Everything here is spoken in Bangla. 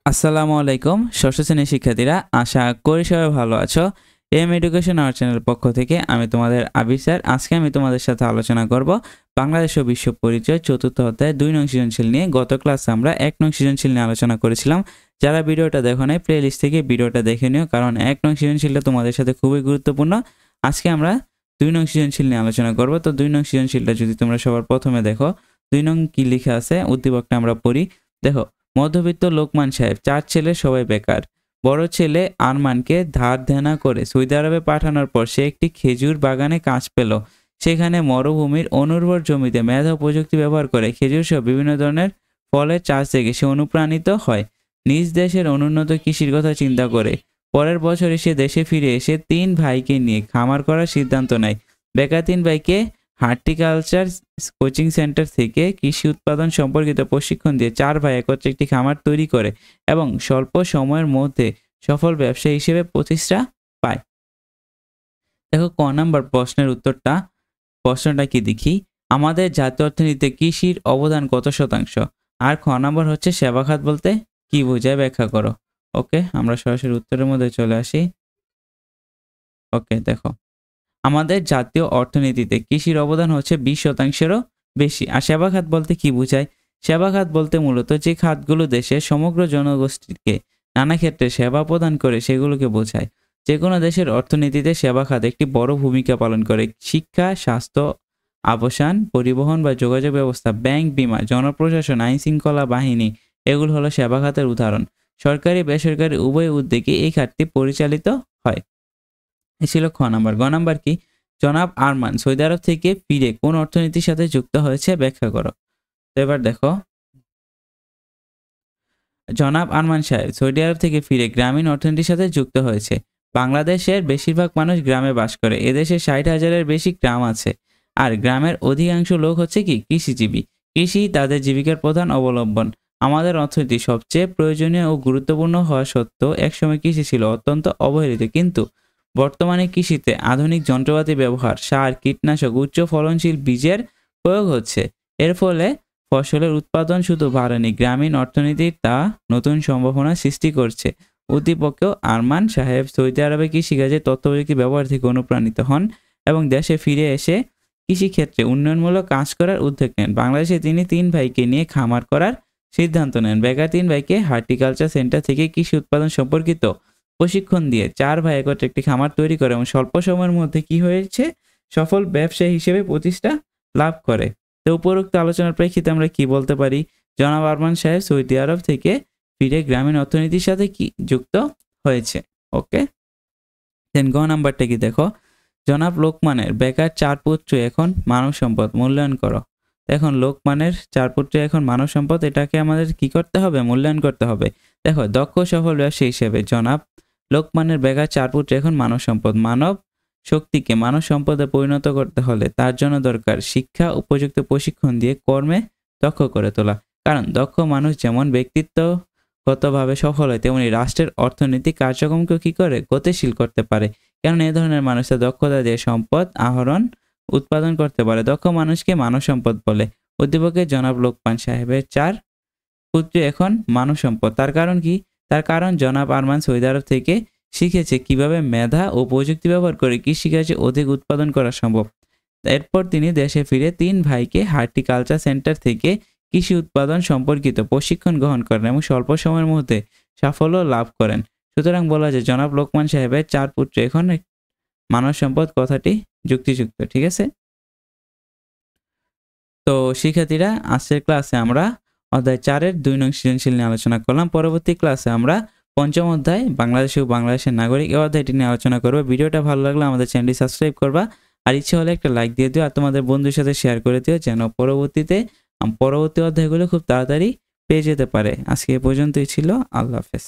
আসসালামু আলাইকুম ষষ্ঠ শ্রেণীর শিক্ষার্থীরা, আশা করি সবাই ভালো আছো। এম এডুকেশন আওয়ার চ্যানেলের পক্ষ থেকে আমি তোমাদের আবির স্যার। আজকে আমি তোমাদের সাথে আলোচনা করব বাংলাদেশ ও বিশ্ব পরিচয় চতুর্থ অধ্যায় 2 নং সৃজনশীল নিয়ে। গত ক্লাসে আমরা 1 নং সৃজনশীল নিয়ে আলোচনা করেছিলাম। যারা ভিডিওটা দেখো নাই প্লেলিস্ট থেকে ভিডিওটা দেখে নিও, কারণ 1 নং সৃজনশীলটা তোমাদের সাথে খুবই গুরুত্বপূর্ণ। আজকে আমরা 2 নং সৃজনশীল নিয়ে আলোচনা করব। তো 2 নং সৃজনশীলটা যদি তোমরা সবার প্রথমে দেখো, 2 নং কি লেখা আছে উদ্দীপকটা আমরা পড়ি। দেখো, মধ্যবিত্ত লোকমান সাহেব 4 ছেলে সবাই বেকার। বড় ছেলে আরমানকে ধার দেনা করে সৌদি আরবে পাঠানোর পর সে একটি খেজুর বাগানে কাজ পেল। সেখানে মরুভূমির অনুর্বর জমিতে মেধা ও প্রযুক্তি ব্যবহার করে খেজুর সহ বিভিন্ন ধরনের ফলের চাষ থেকে সে অনুপ্রাণিত হয়। নিজ দেশের অনুন্নত কৃষির কথা চিন্তা করে পরের বছর সে দেশে ফিরে এসে 3 ভাইকে নিয়ে খামার করার সিদ্ধান্ত নেয়। বেকার 3 ভাইকে হর্টিকালচার কোচিং সেন্টার থেকে কৃষি উৎপাদন সম্পর্কিত প্রশিক্ষণ দিয়ে 4 ভাই একত্রে একটি খামার তৈরি করে এবং স্বল্প সময়ের মধ্যে সফল ব্যবসায়ী হিসেবে প্রতিষ্ঠা পায়। দেখো, ক নাম্বার প্রশ্নের উত্তরটা, প্রশ্নটা কি দেখি, আমাদের জাতীয় অর্থনীতিতে কৃষির অবদান কত শতাংশ? আর খ নাম্বার হচ্ছে সেবা খাত বলতে কি বোঝায়, ব্যাখ্যা করো। ওকে, আমরা সরাসরি উত্তরের মধ্যে চলে আসি। ওকে, দেখো, আমাদের জাতীয় অর্থনীতিতে কৃষির অবদান হচ্ছে 20%-এরও বেশি। আর সেবা খাত বলতে কি বোঝায়? সেবা খাত বলতে মূলত যে খাতগুলো দেশের সমগ্র জনগোষ্ঠীকে নানা ক্ষেত্রে সেবা প্রদান করে সেগুলোকে বোঝায়। যে কোনো দেশের অর্থনীতিতে সেবা খাত একটি বড় ভূমিকা পালন করে। শিক্ষা, স্বাস্থ্য, আবাসন, পরিবহন বা যোগাযোগ ব্যবস্থা, ব্যাংক, বীমা, জনপ্রশাসন, আইন শৃঙ্খলা বাহিনী, এগুলো হলো সেবা খাতের উদাহরণ। সরকারি বেসরকারি উভয় উদ্যোগে এই খাতটি পরিচালিত হয়। এ ছিল খ নাম্বার। গ নাম্বার কি, জনাব আরমান সৌদি আরব থেকে ফিরে কোন অর্থনীতির সাথে যুক্ত হয়েছে, ব্যাখ্যা করো। তো এবার দেখো, জনাব আরমান সাহেব সৌদি আরব থেকে ফিরে গ্রামীণ অর্থনীতির সাথে যুক্ত হয়েছে। বাংলাদেশের বেশিরভাগ মানুষ গ্রামে বাস করে। এদেশে 60,000-এর বেশি গ্রাম আছে। আর গ্রামের অধিকাংশ লোক হচ্ছে কি কৃষিজীবী। কৃষি তাদের জীবিকার প্রধান অবলম্বন। আমাদের অর্থনীতি সবচেয়ে প্রয়োজনীয় ও গুরুত্বপূর্ণ হওয়া সত্ত্বেও একসময় কৃষি ছিল অত্যন্ত অবহেলিত, কিন্তু বর্তমানে কৃষিতে আধুনিক যন্ত্রপাতি ব্যবহার, সার, কীটনাশক, উচ্চ ফলনশীল বীজের প্রয়োগ হচ্ছে। এর ফলে ফসলের উৎপাদন শুধু বাড়েনি, গ্রামীণ অর্থনীতির তা নতুন সম্ভাবনা সৃষ্টি করছে। উদ্দীপকেও আরমান সাহেব সৌদি আরবে কৃষিকাজে তথ্যপ্রযুক্তি ব্যবহার থেকে অনুপ্রাণিত হন এবং দেশে ফিরে এসে কৃষিক্ষেত্রে উন্নয়নমূলক কাজ করার উদ্যোগ নেন। বাংলাদেশে তিনি 3 ভাইকে নিয়ে খামার করার সিদ্ধান্ত নেন। বেকার 3 ভাইকে হর্টিকালচার সেন্টার থেকে কৃষি উৎপাদন সম্পর্কিত প্রশিক্ষণ দিয়ে 4 ভাই একত্রে একটি খামার তৈরি করে এবং স্বল্প সময়ের মধ্যে কি হয়েছে, সফল ব্যবসায়ী হিসেবে প্রতিষ্ঠা লাভ করে। তো উপরোক্ত আলোচনার প্রেক্ষিতে আমরা কি বলতে পারি, জনাব আরমান সাহেব সৌদি আরব থেকে ফিরে গ্রামীণ অর্থনীতির সাথে কি যুক্ত হয়েছে। ওকে, দেন গ নাম্বারটা কি দেখো, জনাব লোকমানের বেকার 4 পুত্র এখন মানব সম্পদ, মূল্যায়ন করো। এখন লোকমানের 4 পুত্র এখন মানব সম্পদ, এটাকে আমাদের কি করতে হবে, মূল্যায়ন করতে হবে। দেখো, দক্ষ সফল ব্যবসায়ী হিসেবে জনাব লোকমানের বেকার 4 পুত্র এখন মানব সম্পদ। মানব শক্তিকে মানব সম্পদে পরিণত করতে হলে তার জন্য দরকার শিক্ষা, উপযুক্ত প্রশিক্ষণ দিয়ে কর্মে দক্ষ করে তোলা। কারণ দক্ষ মানুষ যেমন ব্যক্তিত্বগতভাবে সফল হয়, তেমনি রাষ্ট্রের অর্থনৈতিক কার্যক্রমকে কি করে, গতিশীল করতে পারে। কারণ এই ধরনের মানুষের দক্ষতা দিয়ে সম্পদ আহরণ উৎপাদন করতে পারে। দক্ষ মানুষকে মানব সম্পদ বলে। উদ্দীপকে জনাব লোকমান সাহেবের 4 পুত্র এখন মানব সম্পদ। তার কারণ কি? তার কারণ জনাব আরমান সৌদি আরব থেকে শিখেছে কিভাবে মেধা ও প্রযুক্তি ব্যবহার করে কৃষিকাজে অধিক উৎপাদন করা সম্ভব। এরপর তিনি দেশে ফিরে 3 ভাইকে হর্টিকালচার সেন্টার থেকে কৃষি উৎপাদন সম্পর্কিত প্রশিক্ষণ গ্রহণ করেন এবং স্বল্প সময়ের মধ্যে সাফল্য লাভ করেন। সুতরাং বলা যায় জনাব লোকমান সাহেবের 4 পুত্র এখন মানব সম্পদ, কথাটি যুক্তিযুক্ত। ঠিক আছে, তো শিক্ষার্থীরা আজকের ক্লাসে আমরা অধ্যায় 4-এর 2 নং সৃজনশীল নিয়ে আলোচনা করলাম। পরবর্তী ক্লাসে আমরা 5ম অধ্যায় বাংলাদেশ ও বাংলাদেশের নাগরিক এই অধ্যায়টি নিয়ে আলোচনা করব। ভিডিওটা ভালো লাগলে আমাদের চ্যানেলটি সাবস্ক্রাইব করবা, আর ইচ্ছে হলে একটা লাইক দিয়ে দিও, আর তোমাদের বন্ধুর সাথে শেয়ার করে দিও, যেন পরবর্তী অধ্যায়গুলো খুব তাড়াতাড়ি পেয়ে যেতে পারে। আজকে এ পর্যন্তই ছিল। আল্লাহ হাফেজ।